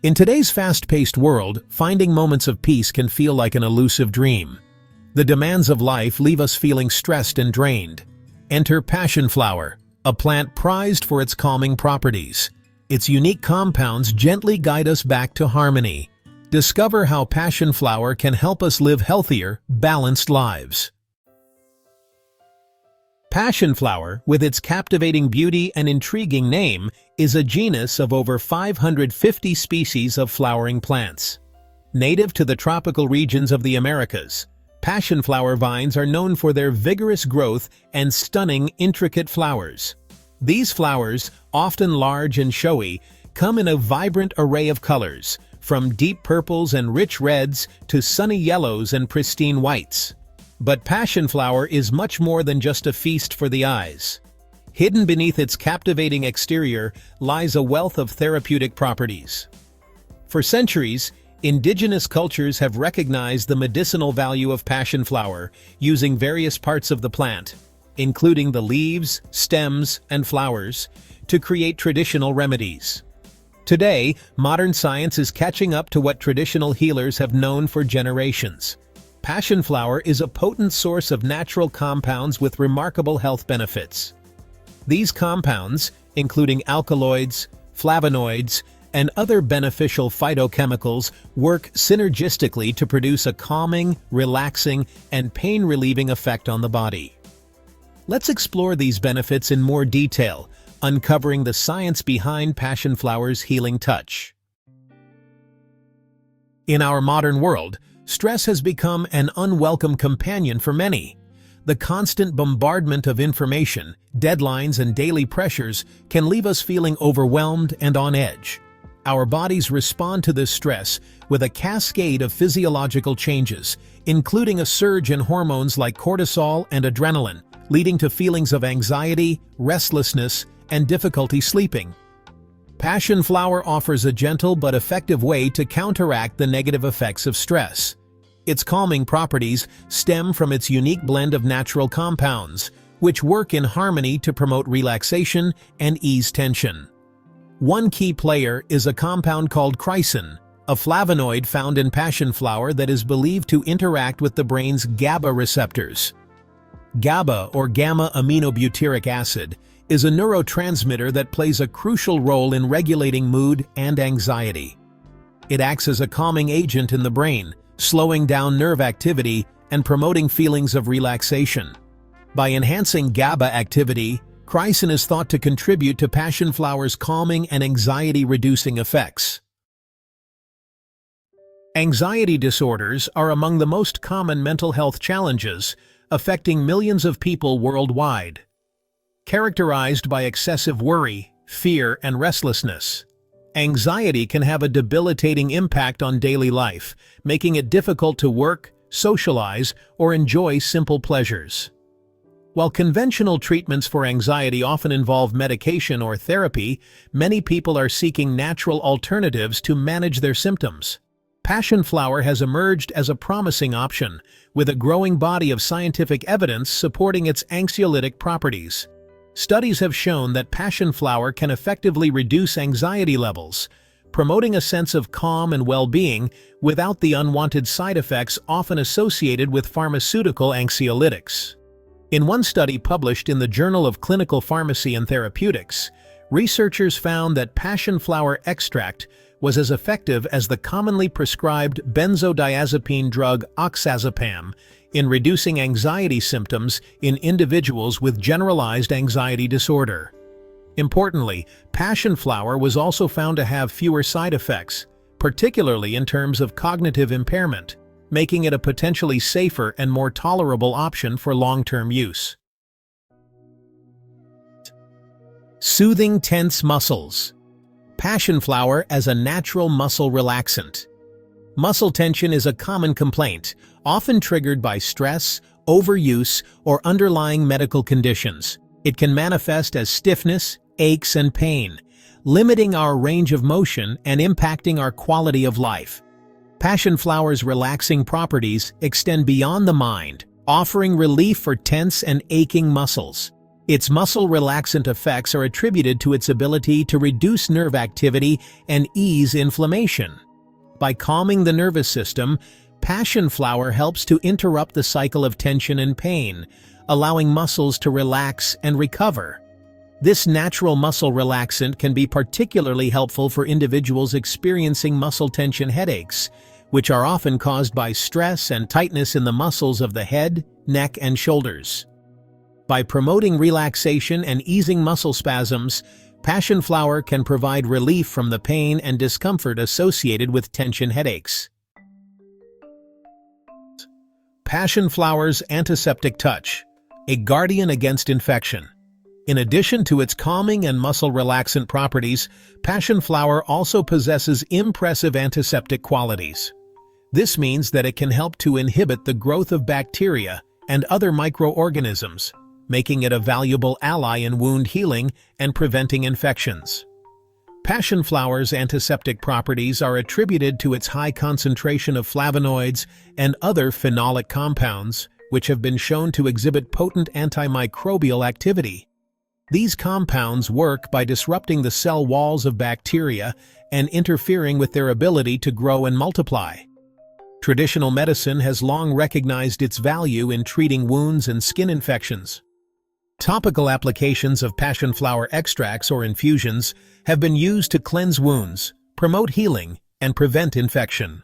In today's fast-paced world, finding moments of peace can feel like an elusive dream. The demands of life leave us feeling stressed and drained. Enter Passionflower, a plant prized for its calming properties. Its unique compounds gently guide us back to harmony. Discover how Passionflower can help us live healthier, balanced lives. Passionflower, with its captivating beauty and intriguing name, is a genus of over 550 species of flowering plants. Native to the tropical regions of the Americas, passionflower vines are known for their vigorous growth and stunning, intricate flowers. These flowers, often large and showy, come in a vibrant array of colors, from deep purples and rich reds to sunny yellows and pristine whites. But passionflower is much more than just a feast for the eyes. Hidden beneath its captivating exterior lies a wealth of therapeutic properties. For centuries, indigenous cultures have recognized the medicinal value of passionflower, using various parts of the plant, including the leaves, stems, and flowers, to create traditional remedies. Today, modern science is catching up to what traditional healers have known for generations. Passionflower is a potent source of natural compounds with remarkable health benefits. These compounds, including alkaloids, flavonoids, and other beneficial phytochemicals, work synergistically to produce a calming, relaxing, and pain-relieving effect on the body. Let's explore these benefits in more detail, uncovering the science behind passionflower's healing touch. In our modern world, stress has become an unwelcome companion for many. The constant bombardment of information, deadlines, and daily pressures can leave us feeling overwhelmed and on edge. Our bodies respond to this stress with a cascade of physiological changes, including a surge in hormones like cortisol and adrenaline, leading to feelings of anxiety, restlessness, and difficulty sleeping. Passionflower offers a gentle but effective way to counteract the negative effects of stress. Its calming properties stem from its unique blend of natural compounds, which work in harmony to promote relaxation and ease tension. One key player is a compound called chrysin, a flavonoid found in passionflower that is believed to interact with the brain's GABA receptors. GABA, or gamma-aminobutyric acid, is a neurotransmitter that plays a crucial role in regulating mood and anxiety. It acts as a calming agent in the brain, slowing down nerve activity and promoting feelings of relaxation. By enhancing GABA activity, chrysin is thought to contribute to passionflower's calming and anxiety-reducing effects. Anxiety disorders are among the most common mental health challenges, affecting millions of people worldwide. Characterized by excessive worry, fear, and restlessness, anxiety can have a debilitating impact on daily life, making it difficult to work, socialize, or enjoy simple pleasures. While conventional treatments for anxiety often involve medication or therapy, many people are seeking natural alternatives to manage their symptoms. Passionflower has emerged as a promising option, with a growing body of scientific evidence supporting its anxiolytic properties. Studies have shown that passionflower can effectively reduce anxiety levels, promoting a sense of calm and well-being without the unwanted side effects often associated with pharmaceutical anxiolytics. In one study published in the Journal of Clinical Pharmacy and Therapeutics, researchers found that passionflower extract was as effective as the commonly prescribed benzodiazepine drug oxazepam in reducing anxiety symptoms in individuals with generalized anxiety disorder. Importantly, passionflower was also found to have fewer side effects, particularly in terms of cognitive impairment, making it a potentially safer and more tolerable option for long-term use. Soothing tense muscles. Passionflower as a natural muscle relaxant. Muscle tension is a common complaint, often triggered by stress, overuse, or underlying medical conditions. It can manifest as stiffness, aches, and pain, limiting our range of motion and impacting our quality of life. Passionflower's relaxing properties extend beyond the mind, offering relief for tense and aching muscles. Its muscle relaxant effects are attributed to its ability to reduce nerve activity and ease inflammation. By calming the nervous system, Passionflower helps to interrupt the cycle of tension and pain, allowing muscles to relax and recover. This natural muscle relaxant can be particularly helpful for individuals experiencing muscle tension headaches, which are often caused by stress and tightness in the muscles of the head, neck, and shoulders. By promoting relaxation and easing muscle spasms, Passionflower can provide relief from the pain and discomfort associated with tension headaches. Passionflower's antiseptic touch, a guardian against infection. In addition to its calming and muscle relaxant properties, Passionflower also possesses impressive antiseptic qualities. This means that it can help to inhibit the growth of bacteria and other microorganisms, making it a valuable ally in wound healing and preventing infections. Passionflower's antiseptic properties are attributed to its high concentration of flavonoids and other phenolic compounds, which have been shown to exhibit potent antimicrobial activity. These compounds work by disrupting the cell walls of bacteria and interfering with their ability to grow and multiply. Traditional medicine has long recognized its value in treating wounds and skin infections. Topical applications of Passionflower extracts or infusions have been used to cleanse wounds, promote healing, and prevent infection.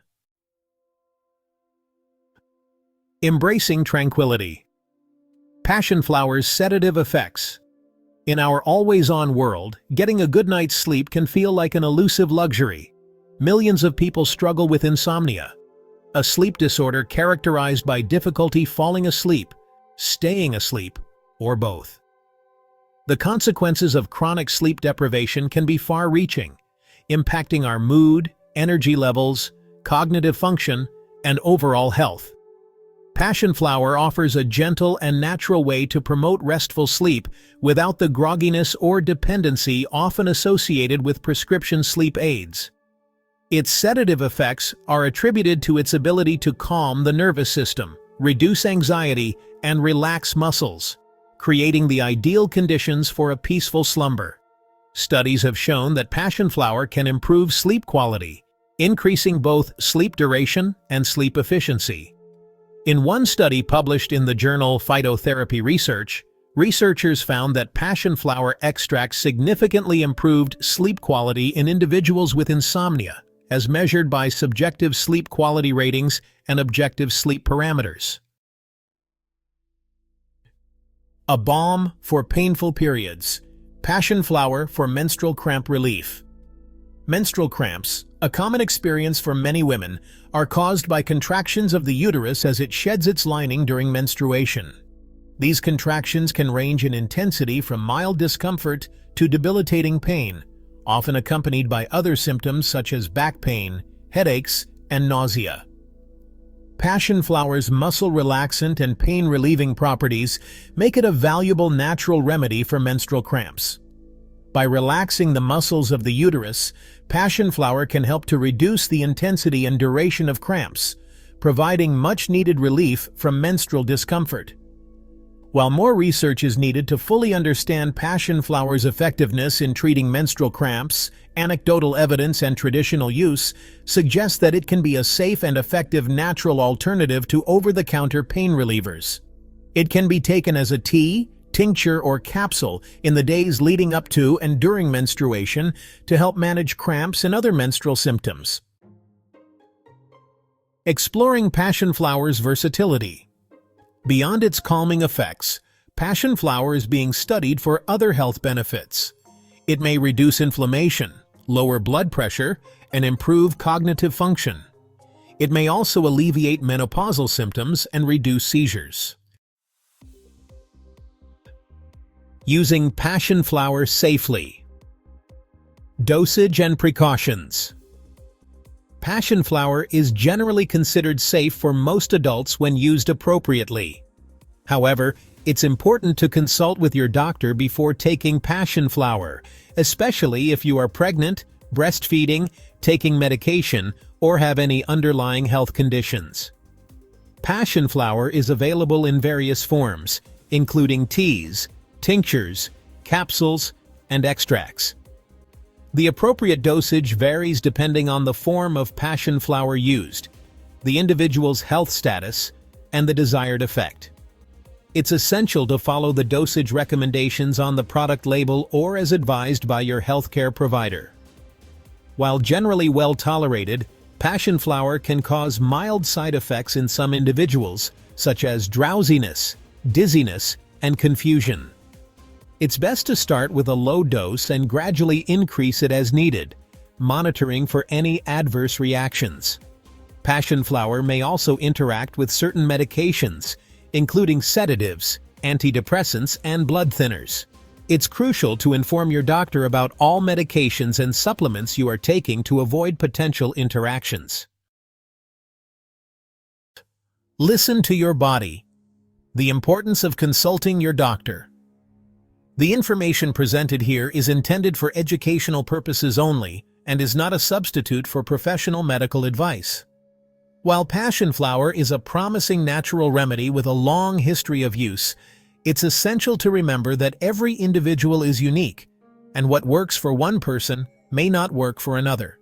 Embracing tranquility. Passionflower's sedative effects. In our always-on world, getting a good night's sleep can feel like an elusive luxury. Millions of people struggle with insomnia, a sleep disorder characterized by difficulty falling asleep, staying asleep, or both. The consequences of chronic sleep deprivation can be far-reaching, impacting our mood, energy levels, cognitive function, and overall health. Passionflower offers a gentle and natural way to promote restful sleep without the grogginess or dependency often associated with prescription sleep aids. Its sedative effects are attributed to its ability to calm the nervous system, reduce anxiety, and relax muscles, creating the ideal conditions for a peaceful slumber. Studies have shown that Passionflower can improve sleep quality, increasing both sleep duration and sleep efficiency. In one study published in the journal Phytotherapy Research, researchers found that Passionflower extracts significantly improved sleep quality in individuals with insomnia, as measured by subjective sleep quality ratings and objective sleep parameters. A balm for painful periods. Passionflower for menstrual cramp relief. Menstrual cramps, a common experience for many women, are caused by contractions of the uterus as it sheds its lining during menstruation. These contractions can range in intensity from mild discomfort to debilitating pain, often accompanied by other symptoms such as back pain, headaches, and nausea. Passionflower's muscle relaxant and pain-relieving properties make it a valuable natural remedy for menstrual cramps. By relaxing the muscles of the uterus, Passionflower can help to reduce the intensity and duration of cramps, providing much-needed relief from menstrual discomfort. While more research is needed to fully understand Passionflower's effectiveness in treating menstrual cramps, anecdotal evidence and traditional use suggest that it can be a safe and effective natural alternative to over-the-counter pain relievers. It can be taken as a tea, tincture, or capsule in the days leading up to and during menstruation to help manage cramps and other menstrual symptoms. Exploring Passionflower's versatility. Beyond its calming effects, Passionflower is being studied for other health benefits. It may reduce inflammation, lower blood pressure, and improve cognitive function. It may also alleviate menopausal symptoms and reduce seizures. Using Passionflower safely. Dosage and precautions. Passionflower is generally considered safe for most adults when used appropriately. However, it's important to consult with your doctor before taking Passionflower, especially if you are pregnant, breastfeeding, taking medication, or have any underlying health conditions. Passionflower is available in various forms, including teas, tinctures, capsules, and extracts. The appropriate dosage varies depending on the form of passionflower used, the individual's health status, and the desired effect. It's essential to follow the dosage recommendations on the product label or as advised by your healthcare provider. While generally well tolerated, passionflower can cause mild side effects in some individuals, such as drowsiness, dizziness, and confusion. It's best to start with a low dose and gradually increase it as needed, monitoring for any adverse reactions. Passionflower may also interact with certain medications, including sedatives, antidepressants, and blood thinners. It's crucial to inform your doctor about all medications and supplements you are taking to avoid potential interactions. Listen to your body. The importance of consulting your doctor. The information presented here is intended for educational purposes only and is not a substitute for professional medical advice. While passionflower is a promising natural remedy with a long history of use, it's essential to remember that every individual is unique, and what works for one person may not work for another.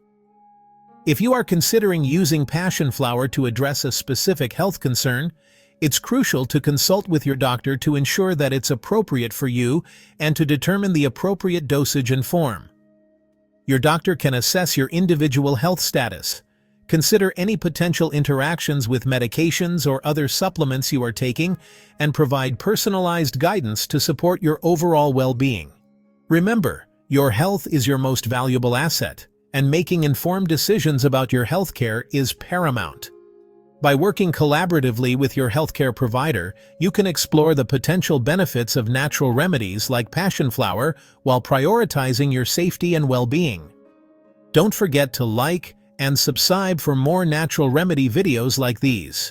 If you are considering using passionflower to address a specific health concern, it's crucial to consult with your doctor to ensure that it's appropriate for you and to determine the appropriate dosage and form. Your doctor can assess your individual health status, consider any potential interactions with medications or other supplements you are taking, and provide personalized guidance to support your overall well-being. Remember, your health is your most valuable asset, and making informed decisions about your healthcare is paramount. By working collaboratively with your healthcare provider, you can explore the potential benefits of natural remedies like passionflower while prioritizing your safety and well-being. Don't forget to like and subscribe for more natural remedy videos like these.